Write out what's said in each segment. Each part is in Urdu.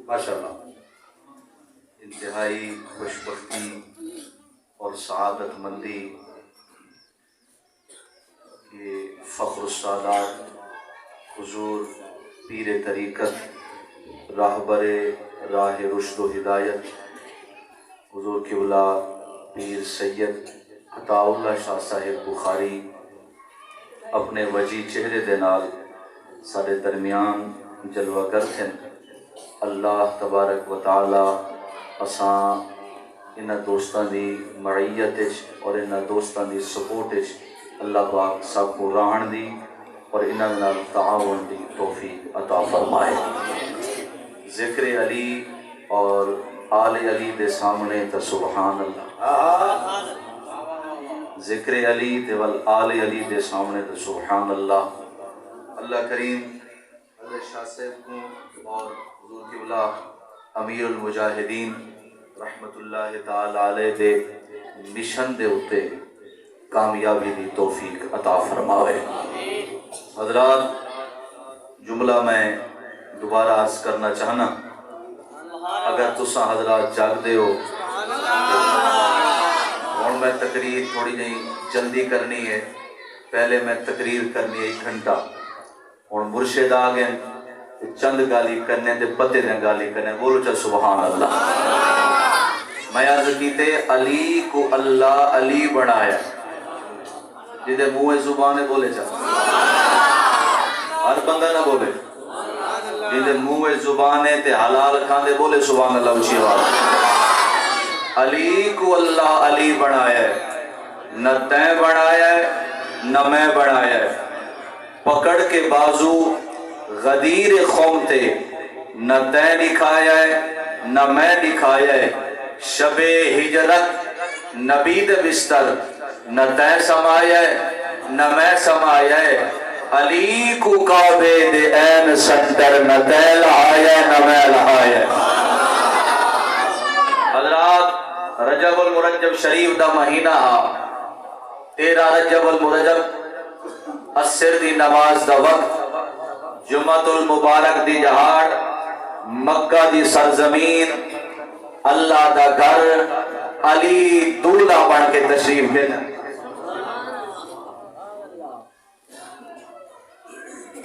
ماشاءاللہ انتہائی خوش بختی اور سعادت مندی کہ فخر السادات حضور پیر طریقت راہبر راہ رشد و ہدایت حضور قبلہ پیر سید عطا اللہ شاہ صاحب بخاری اپنے وجی چہرے دے نال سارے درمیان جلوہ گر تھے۔ اللہ تبارک و تعالی اساں انہاں دوستاں دی معیت اور انہاں دوستاں دی سپورٹ اللہ پاک سب کو راہن دی اور انہاں نال تعاون دی توفیق عطا فرمائے۔ ذکر علی اور آل علی دے سامنے تا سبحان اللہ، ذکر علی دے وال آل علی دے سامنے تا سبحان اللہ۔ اللہ کریم حضرت شاہ صاحب کو اور حضور قبلہ امیر المجاہدین رحمت اللہ تعالی علیہ دے مشن دے اتے کامیابی دی توفیق عطا فرماوے۔ حضرات جملہ میں دوبارہ عرض کرنا چاہنا، اگر تساں حضرات جاگ دے ہو اور میں تقریر تھوڑی نہیں جلدی کرنی ہے، پہلے میں تقریر کرنی ہے 1 گھنٹہ، اور مرشد آگئے چند گالی کرنے دے پتے دیں گالی کرنے، بولو چل سبحان اللہ۔ میں عرض کیتے علی کو اللہ علی بنایا، جدے منہ زبانے بولے چل، ہر بندہ نہ بولے، جدے منہ زبانے تے حلال کھاندے بولے سبحان اللہ اچھی بات۔ علی کو اللہ علی بنایا ہے، نہ تیں بنایا ہے نہ میں بنایا ہے، پکڑ کے بازو غدیر قوم تھے، نہ تیں دکھایا ہے نہ میں دکھایا ہے، شب ہجرت نبی دے بستر، نہ تیں سمایا ہے نہ میں سمایا ہے، علی کو کعبے دے این سنٹر، نہ تیں لہایا ہے نہ میں لہایا ہے۔ حضرات رجب المرجب شریف دا مہینہ ہا، 13 رجب المرجب عصر دی نماز دا وقت، جمعۃ المبارک دی جہاڑ، مکہ دی سرزمین، اللہ دا گھر، علی دولہ بن کے تشریف لینا۔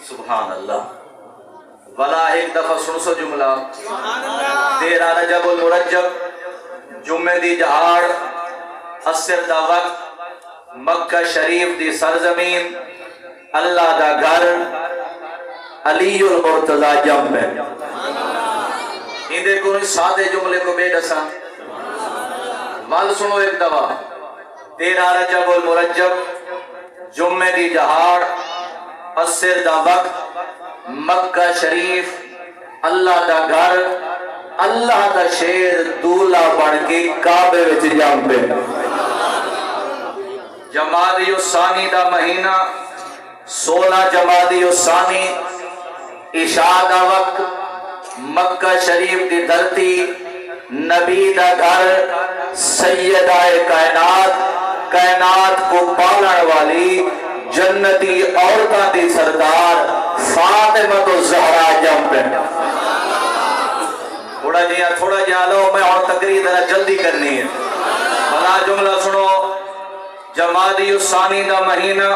سبحان اللہ۔ ولا ایک دفعہ سن سو جملہ، 13 رجب المرجب جمعہ دی جہاڑ، عصر دا وقت، مکہ شریف دی سرزمین، اللہ دا گھر، علی المرتضی جنب ہے۔ اندے کوئی سادے جملے کو بے ڈسا وال سنو ایک دفعہ، 13 رجب المرجب جمعہ دی جہاڑ، عصر دا وقت، مکہ شریف، اللہ دا گھر، اللہ دا شیر دولہ بن کے کعبے وچ جنب ہے۔ جمادی الثانی دا مہینہ، 16 جمادی الثانی، عشاء دا وقت، مکہ شریف دی دھرتی، نبی دا گھر، سیدہ کائنات، کائنات کو پالن والی جنتی عورتاں دی سردار فاطمہ الزہرا جنب ہے۔ تھوڑا جہاں لو، میں اور تقریر ذرا جلدی کرنی ہے۔ بھلا جملہ سنو، جمادی الثانی دا مہینہ،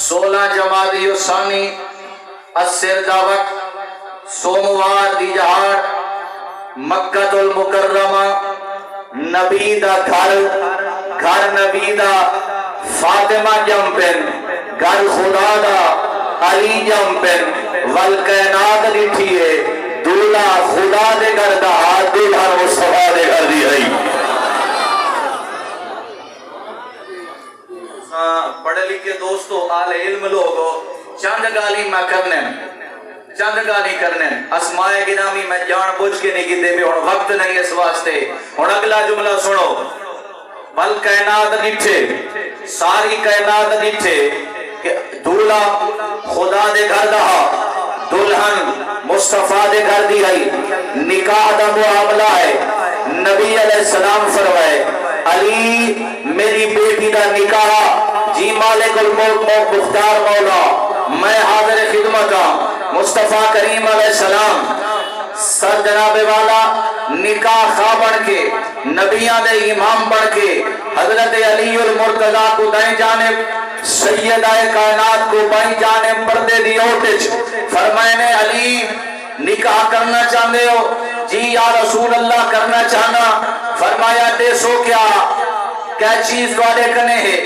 16 جمادی الثانی، عصر دا وقت، سوموار دی جہاڑ، مکہ المکرمہ، نبی دا گھر، گھر نبی دا فاطمہ جنپن، گھر خدا دا علی جنپن، والکائنات لٹھیے دولہ خدا دے گھر دا دولہ مصطفیٰ دے گھر دی رہی۔ پڑھے لکھے دوستو، آل علم لوگو، چند گالی میں کرنے، چند گالی کرنے، اسماء گرامی میں جان بوجھ کے نہیں گیتے بھی، اور وقت نہیں اس واسطے۔ اور اگلا جملہ سنو، بل کائنات نٹھے، ساری کائنات نٹھے کہ دولہ خدا دے گھر دہا، دلہن مصطفیٰ دے گھر دی گئی، نکاح دا معاملہ ہے، نبی علیہ السلام فرمائے علی میری بیٹی دا نکاح، جی مالک الملک مختار مولا میں حاضر خدمت ہوں۔ مصطفیٰ کریم علیہ السلام سر جناب جناب والا نکاح خواہ بن کے نبیاں دے امام بن کے حضرت علی المرتضی کو دائیں جانب سیدہ کائنات کو بائیں جانب پردے دی اوٹچ فرمائے نے علی نکاح کرنا چاہتے ہو؟ جی یا رسول اللہ کرنا چاہنا. فرمایا دیسو کیا چیز دوڑے کنے ہے؟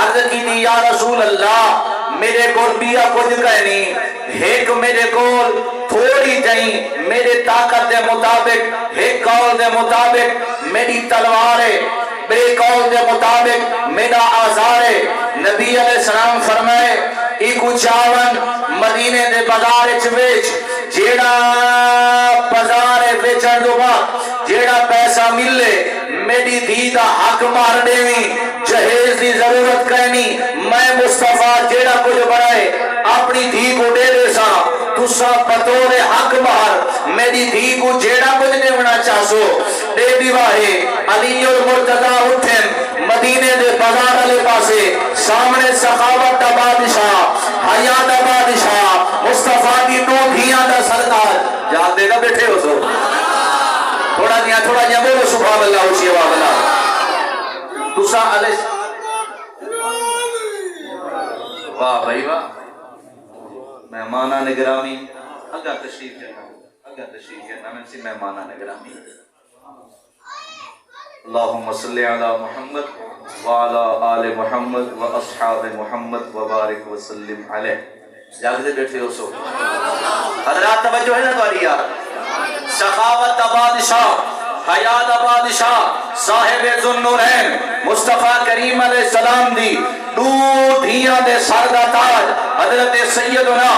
عرض کی دی یا رسول اللہ میرے کول بیا کچھ کہنی ایک میرے کول تھوڑی جائیں میرے طاقت دے مطابق ایک قول دے مطابق میری تلوار ہے میرے قول دے مطابق میرا آزار ہے. نبی علیہ السلام فرمائے ایکو چاون مدینے دے بازار چویچ جیڑا بازار بیچن دو با جیڑا پیسہ ملے میری دھی دا حق مار دیوی جہیز دی ضرورت کہنی میں مصطفیٰ جیڑا کچھ بڑھائے اپنی دھی کو دے دے سا تسا بطور حق مار میری دھی کو جیڑا کچھ دیونا چاہسو دے دیواہے. علی المرتضی اٹھیں مدینے دے بازار علی پاسے سامنے سخاوت دا بادشاہ حیات دا بادشاہ مصطفیٰ کی دو دھیاں دا سردار جان دے گا بیٹھے ہو سو تھوڑا دیا بولو سبحان اللہ اسی آواز اللہ تسا علیہ واہ بھائی واہ مہمانہ نگرامی اگا تشریف کرنا میں سے مہمانہ نگرامی. اللہم صلی علی محمد وعلی آل محمد واصحاب محمد وبارک وسلم علیہ. جاگتے بیٹھے ہو سو حضرات توجہ ہے نا دواری یار. سخاوت بادشاہ حیات بادشاہ صاحب ذوالنورین مصطفیٰ کریم علیہ السلام دی دو دھیاں دے سردہ تاج حضرت سیدنا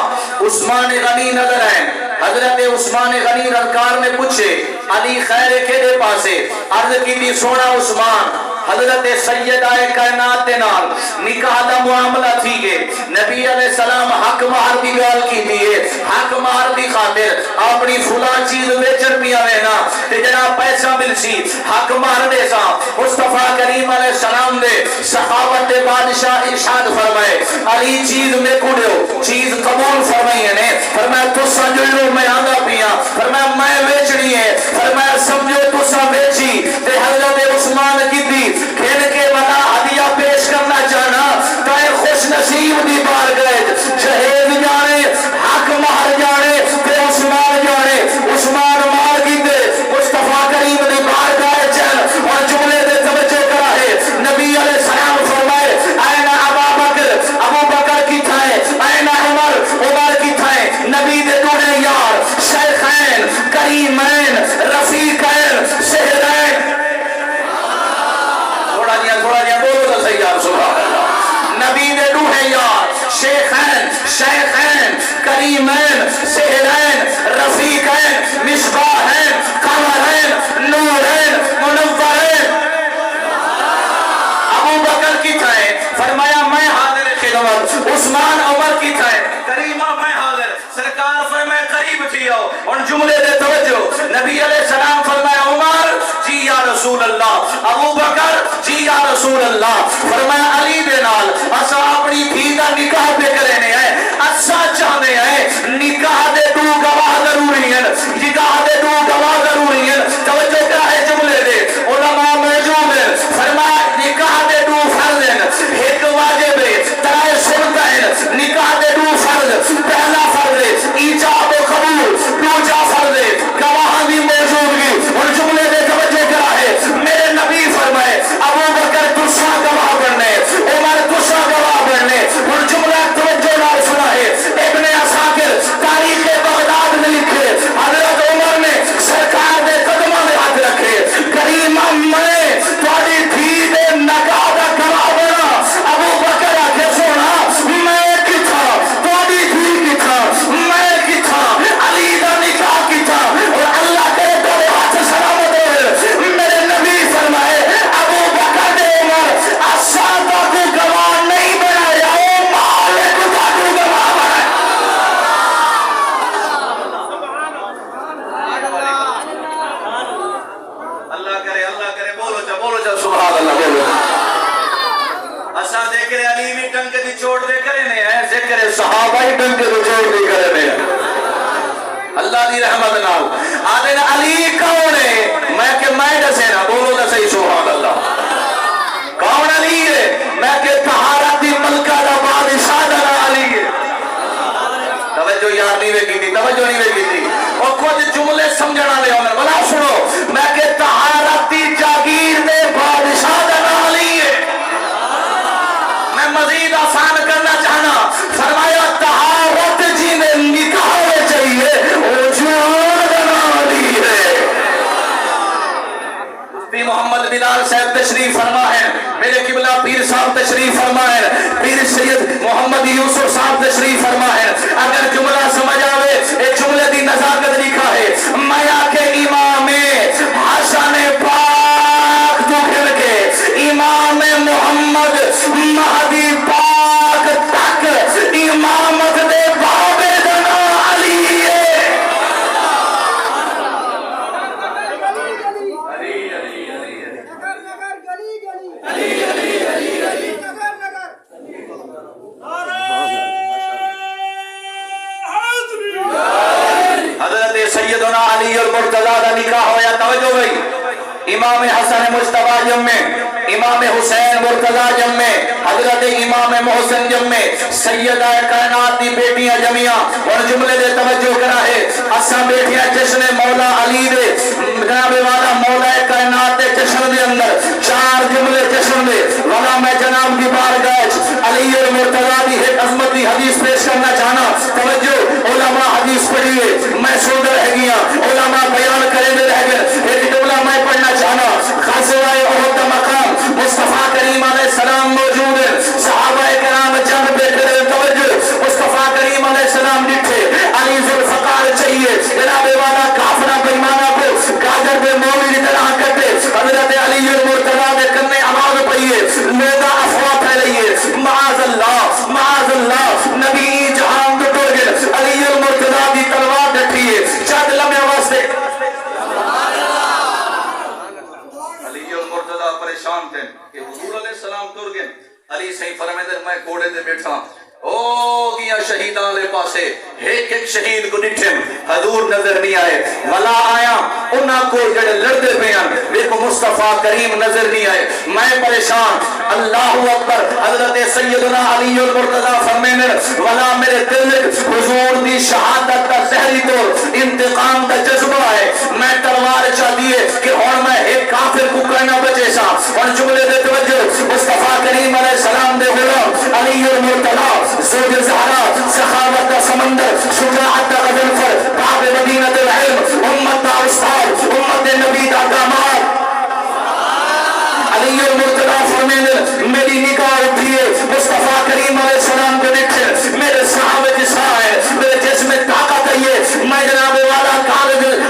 عثمان غنی نظر ہیں. حضرت عثمان غنی رکار نے پوچھے علی خیر کے دے پاسے عرض کی دی سونا عثمان حضرت سیدہ کائنات دے نال نکاح دا معاملہ تھی گے نبی علیہ السلام حق مہر دی گال کی دیئے حق مہر دی خاطر اپنی فلان چیز بیچر پیا وینا تے جناب پیسہ مل سی حق مہر دے سا. مصطفیٰ کریم علیہ السلام دے سخاوت دے بادشاہ ارشاد فرمائے علی چیز میں کڑیو چیز قبول فرمائیے نے فرمائے تو سجلو میں آگا پیا فرمائے میں بیچنی ہے فرمائے سمجھو تو سا بیچی تے حضرت عثمان کی دی کھیل کے بنا ہدیہ پیش کرنا چاہنا تائے خوش نصیب دی بار گئے جہیز جانے حق مہر جانے تے عثمان جانے عثمان مار کی دے مصطفیٰ کریم دی بار گئے چل اور جملے دے توجہ کرا ہے. نبی علیہ السلام فرمائے این ابو بکر کی تھائے این عمر کی تھائے نبی دے دوڑے یار شیخین کریمین رفیقین سہرین تھوڑا دیا بولو تو صحیح آپ سبحان اللہ. نبی دے دوڑے یار شیخین کریمین سہرین رفیقین مصباحین قمرین نورین منورین. ابو بکر کی تھائے فرمایا میں حاضر خدمت عثمان عمر کی تھائے کریمہ میں حاضر سرکار فرمائے قریب تھی ہو ان جملے دے توجہ. نبی علیہ السلام فرمایا عمر جی یا رسول اللہ ابو بکر جی یا رسول اللہ فرمایا علی دے نال اسا اپنی دھی دا نکاح پہ کرنے ہیں اسا چاہنے ہیں نکاح دے دو گواہ ضروری ہیں نکاح دے دو گواہ ضروری ہیں. توجہ کیا ہے جملے دے علماء موجود ہیں فرمایا نکاح دے دو فرض ہیں ایک واجب ہے ترائے سنت ہے نکاح دے دو فرض پہلا فرض ہے ایجاب و قبول دوجا فرض ہے گواہ بھی موجودگی اور جملے دے توجہ کرا ہے. میرے نبی فرمائے ابو بکر تسا گواہ بننے عمر تسا گواہ بننے اور جملہ توجہ نال سنا ہے. ابن عساکر تاریخ بغداد میں لکھے حضرت عمر نے سرکار دے قدموں میں ہاتھ رکھے کریم میں تھوڑی دھی دے نکاح دا گواہ بنا. ابو بکر آکے سونا میں کی تھا تھوڑی دھی کی تھا میں کی تھا علی دا نکاح کی تھا اور اللہ کے دورے ہاتھ سلامت ہے. میرے نبی فرمائے ابو بکر دے عمر اسادہ کو گواہ نہیں بنایا او مالک دا کو گواہ بنایا. اللہ کرے بولو جا سبحان اللہ بولو. اسا دیکھ رہے علی بھی ٹنگ دی چوٹ دے کرے نے ہیں ذکر صحابہ ہی ٹنگ دی چوٹ دی کرے نے اللہ دی رحمت نال آدھے نا علی کون ہے میں کہ میں دسے نا بولو نا صحیح سبحان اللہ کون علی ہے میں کہ طہارتی ملکہ دا بادشاہ دا علی ہے توجہ یار نہیں وے کی توجہ نہیں وے کی اور کچھ جملے سمجھنا لے ہونے بلا سنو میں کہ طہارتی جاگیر دے بادشاہ دا علی ہے میں مزید آسان کرنا چاہنا فرمایا طہارت جی نے نکاح میں چاہیے محمد بلال صاحب تشریف فرما ہے میرے قبلہ پیر صاحب تشریف فرما ہے پیر سید محمد یوسف صاحب تشریف فرما ہے اگر جملہ سمجھ آوے ایک جملے دی نزاکت لکھا ہے میا کے امام حسن پاک تو پھر کے امام محمد مہدی پاک تک امامت دے بابے دنا علی ہے حضرت سیدنا علی المرتضی کا نکاح ہویا توجہ بھائی امام حسن مجتبی جم میں امام حسین مرتضی جم میں حضرت امام محسن جم میں سیدہ کائنات دی بیٹیاں جمعیاں اور جملے دے توجہ کرا ہے اساں بیٹیاں جشن مولا علی دے جناب والا مولا کائنات دے جشن دے اندر چار جملے جشن دے والا میں جناب دی بارگاہ علی المرتضی دی ایک عظمت دی حدیث پیش کرنا چاہنا توجہ علماء حدیث پڑھیے میں سن رہ گیا علماء بیان کرے دے رہ گئے ایک جملہ میں پڑھنا چاہنا غزوہ احد مقام مصطفیٰ کریم علیہ السلام موجود ہے صحابہ کرام جنگ بیٹھے توجہ مصطفیٰ کریم علیہ السلام ڈٹھے علی ذوالفقار چاہیے جناب والا کافرہ بیمانہ کو گاجر بے مولی کی طرح کرتے حضرت علی المرتضی دے کنے آواز پڑھیے لوگا افواہ پھیلائیے معاذ اللہ نبی جہان تو ٹر گئے علی المرتضی دی تلوار ڈٹھیے چند لمحے واسطے علی المرتضی پریشان تھے کہ حضور علیہ السلام ٹر گئے علی صحیح فرمائے میں کوڑے دے بیٹھا او گیا شہیدان لے پاسے ایک ایک شہید کو ڈٹھم حضور نظر نہیں آئے ولا آیا انہاں کو جڑے لڑتے پیان دیکھو مصطفیٰ کریم نظر نہیں آئے میں پریشان اللہ اکبر حضرت سیدنا علی المرتضی فرمائے ولا میرے دل حضور دی شہادت کا زہری طور انتقام کا جذبہ ہے میں تلوار چاہ دیے کہ اور میں ایک کافر کو کرنا بچے سا اور جملے دے توجہ مصطفیٰ کریم علیہ السلام دے غلام علی المرتضی زوج زہرا سخاوت کا سمندر شجاعت کا غضنفر باب مدینہ العلم امت کا استاد امت نبی کا داماد علی المرتضی فرمائے میری نگاہ اٹھیے مصطفیٰ کریم علیہ السلام کو دیکھے میرے صحابہ جسا ہے میرے جسم میں طاقت ہے میں جناب والا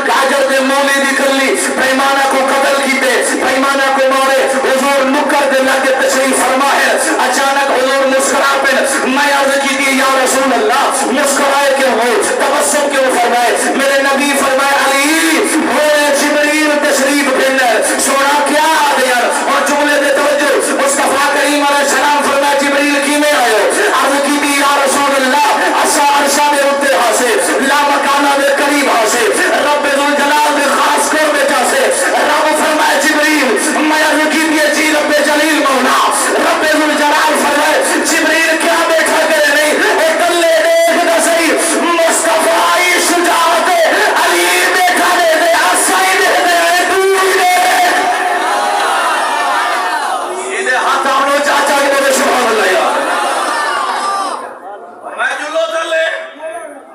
کاجر دے مولی نکل لی پیمانہ کو قتل کیتے پیمانہ کو مارے حضور نکر دے لگے تشریف فرما ہے اچانک حضور مسکرا پہ میں عرض کی دی یا رسول اللہ مسکرائے کیوں ہو تبسم کیوں فرمائے میرے نبی فرمائے علی ہوئے جبریل تشریف بھیجنا سونا کیا دیا اور جملے دے توجہ مصطفیٰ کریم علیہ السلام فرمائے جبریل کی میں آئے عرض کی دی یا رسول اللہ عشا عرشا دے رتے ہاسے لا مکانہ دے قریب ہاسے رب ذوالجلال دے خاص کر بیٹا سے رب فرمائے جبریل میں عرض کی دی جی رب جلیل مولا رب ذوالجلال فرمائے جبریل کیا بیٹھا کرے نہیں اے کلے دیکھ دا صحیح مصطفیٰ شجاعت علی بیٹھا دے دے آسائی دے دے دور دے یہ دے ہاتھ آمنو چاچا کی بولے سبحان اللہ یا میں جلو چلے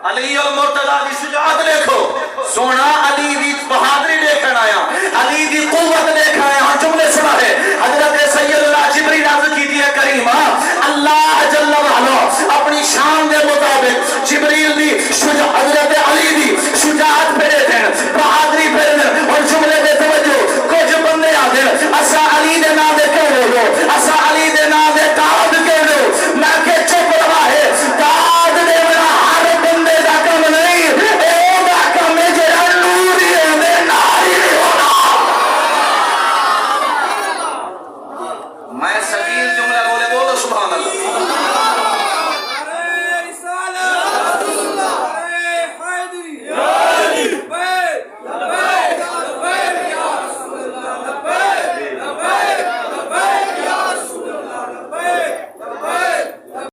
علی المرتضی کی شجاعت دیکھو سونا